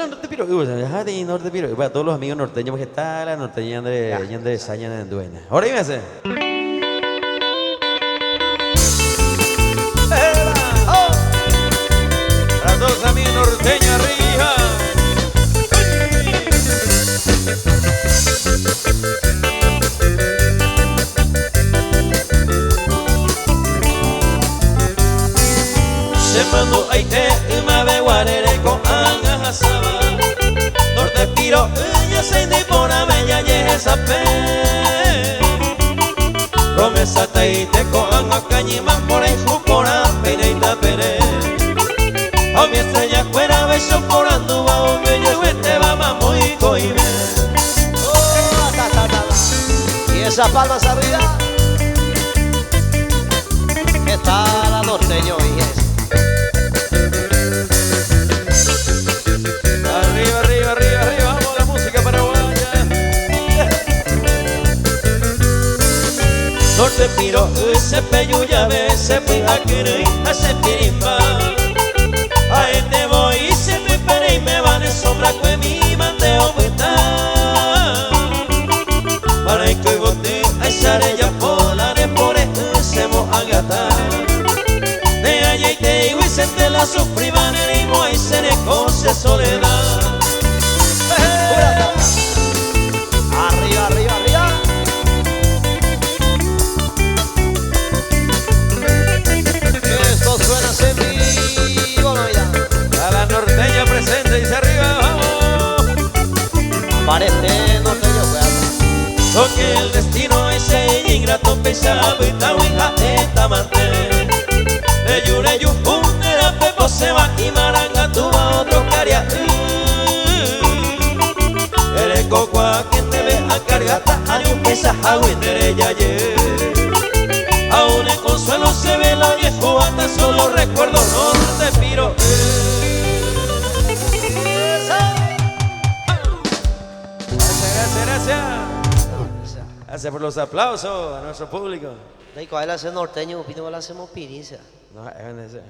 la norte piro, ya de norte piro, para todos los amigos norteños, porque está la norteña de Saña de Duena. Ahora dime hace. Para todos los amigos norteños arriba. Se mandó a ite, me ve guarere con anga hasaba. Norte piro, ya se indipona, bella yeje sape. Promesa taite con anga cañima por el jupora, pereita pere. A mi estrella fuera beso por anduba, o me llevo este bama muy coime. Y esas palmas arriba, que está la norteño y es. Vamos la música paraguaya. Norte piro, se peyuya ve, se fue a querer, a se pirimba. A este voy y se me pere y me van en sombra que mi manteo vuelta. Para que bote a esa arella polare por eso se mojagata. De allá y te digo y se te la sufriban y voy se le cose soledad. Arriba, arriba, arriba. Esto suena en vivo, no ya. A la norteña presente, dice arriba, vamos. Parece norteño, cuidado. Lo que el destino ese ingrato pesaba y tahuija esta mantel. De yure yujun, era pepo se va y maranga tuva otro caria. Eres cocua que te ve a cargata, hay un paisaje de ella ayer. Aún en consuelo se ve la viejo, hasta solo recuerdo norte piro. Gracias. Gracias por los aplausos a nuestro público. No, y cuál es el norteño, opino que lo hacemos piriza. No, es ese,